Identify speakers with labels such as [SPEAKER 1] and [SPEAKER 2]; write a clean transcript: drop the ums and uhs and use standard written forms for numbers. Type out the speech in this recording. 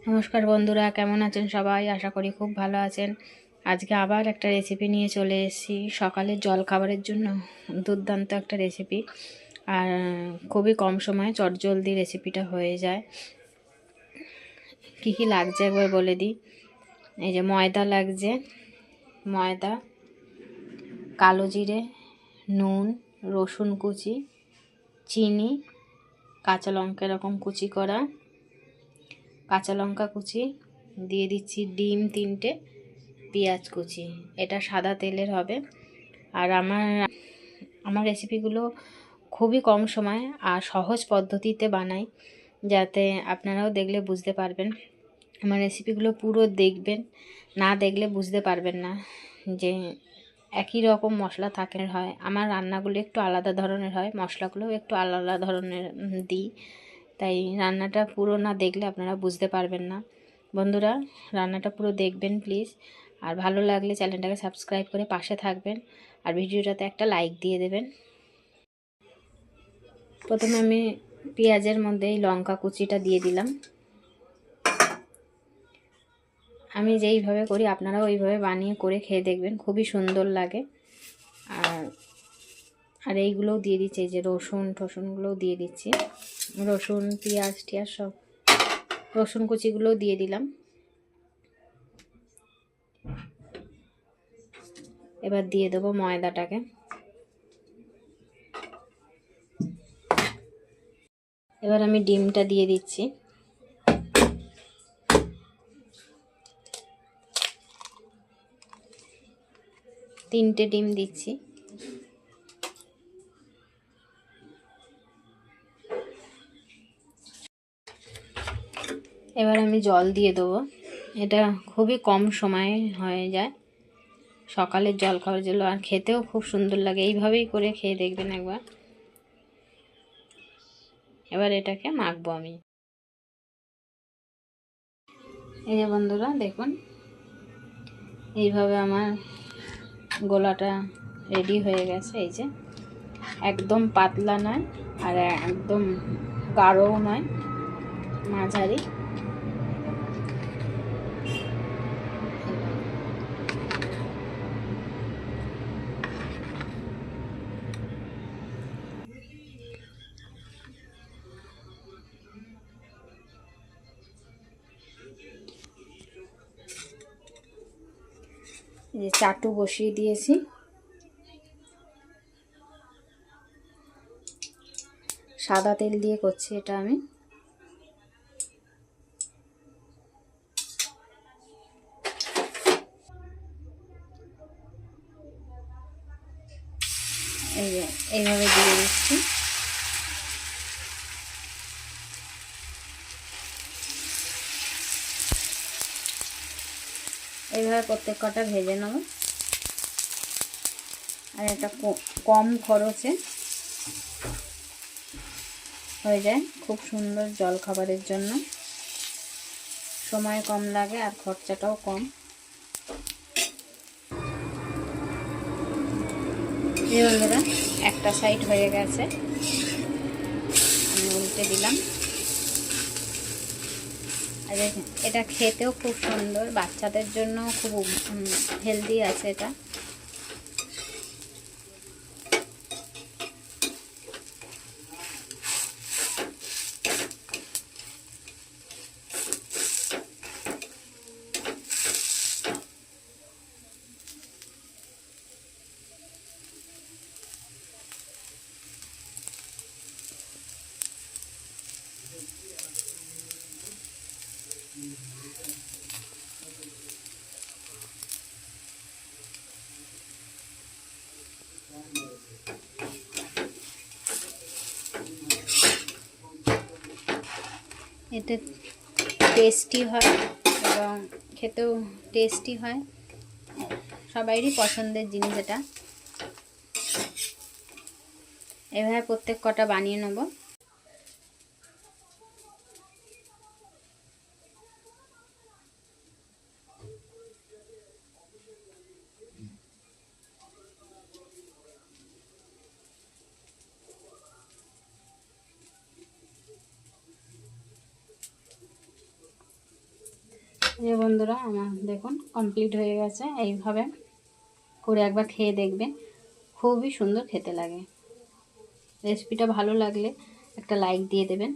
[SPEAKER 1] নমস্কার বন্ধুরা, কেমন আছেন সবাই? আশা করি খুব ভালো আছেন। আজকে আবার একটা রেসিপি নিয়ে চলে এসেছি। সকালের জল খাবারের জন্য দুর্দান্ত একটা রেসিপি, আর খুবই কম সময়ে চটজলদি রেসিপিটা হয়ে যায়। কি কি লাগছে একবার বলে দিই। এই যে ময়দা লাগছে, ময়দা, কালো জিরে, নুন, রসুন কুচি, চিনি, কাঁচা লঙ্কা এরকম কুচি করা, কাঁচা লঙ্কা কুচি দিয়ে দিচ্ছি, ডিম 3টে, পেঁয়াজ কুচি। এটা সাদা তেলের হবে। আর আমার রেসিপিগুলো খুবই কম সময় আর সহজ পদ্ধতিতে বানাই, যাতে আপনারাও দেখলে বুঝতে পারবেন। আমার রেসিপিগুলো পুরো দেখবেন, না দেখলে বুঝতে পারবেন না যে একই রকম মশলা থাকে হয়। আমার রান্নাগুলো একটু আলাদা ধরনের হয়, মশলাগুলোও একটু আলাদা ধরনের দিই, তাই রান্নাটা পুরো না দেখলে আপনারা বুঝতে পারবেন না। বন্ধুরা, রান্নাটা পুরো দেখবেন প্লিজ। আর ভালো লাগলে চ্যানেলটাকে সাবস্ক্রাইব করে পাশে থাকবেন, আর ভিডিওটাতে একটা লাইক দিয়ে দেবেন। প্রথমে আমি পেঁয়াজের মধ্যে এই লঙ্কা কুচিটা দিয়ে দিলাম। আমি যেইভাবে করি আপনারাও ওইভাবে বানিয়ে করে খেয়ে দেখবেন, খুবই সুন্দর লাগে। আর এইগুলোও দিয়ে দিচ্ছি, এই যে রসুনগুলোও দিয়ে দিচ্ছি, রসুন পেঁয়াজ টিয়াজ সব, রসুন কুচিগুলোও দিয়ে দিলাম। এবার দিয়ে দেবো ময়দাটাকে। এবার আমি ডিমটা দিয়ে দিচ্ছি। তিনটে ডিম দিচ্ছি। এবার আমি জল দিয়ে দেবো। এটা খুবই কম সময়ে হয়ে যায়, সকালের জল খাওয়ার জন্য, আর খেতেও খুব সুন্দর লাগে। এইভাবেই করে খেয়ে দেখবেন একবার। এবার এটাকে মাখবো আমি। এই যে বন্ধুরা দেখুন, এইভাবে আমার গোলাটা রেডি হয়ে গেছে। এই যে একদম পাতলা নয় আর একদম গাঢ়ও নয়, মাঝারি। এই যে চাটু বসিয়ে দিয়েছি। সাদা তেল দিয়ে করছি এটা আমি। এই যে এইভাবে দিয়ে দিচ্ছি। এইভাবে প্রত্যেক কটা ভেজে নেব। আর এটা কম খরচে হয়ে যায়, খুব সুন্দর জল খাবারের জন্য। সময় কম লাগে আর খরচাটাও কম। এই বন্ধুরা, একটা সাইড হয়ে গেছে, আমি উল্টে দিলাম। আর দেখুন, এটা খেতেও খুব সুন্দর, বাচ্চাদের জন্য খুব হেলদি আছে এটা। এতে টেস্টি হয় এবং খেতেও টেস্টি হয়, সবাইরই পছন্দের জিনিস এটা। এভাবে প্রত্যেক কটা বানিয়ে নেব। এই বন্ধুরা আমার দেখুন কমপ্লিট হয়ে গেছে। এইভাবে করে একবার খেয়ে দেখবেন, খুবই সুন্দর খেতে লাগে। রেসিপিটা ভালো লাগলে একটা লাইক দিয়ে দেবেন।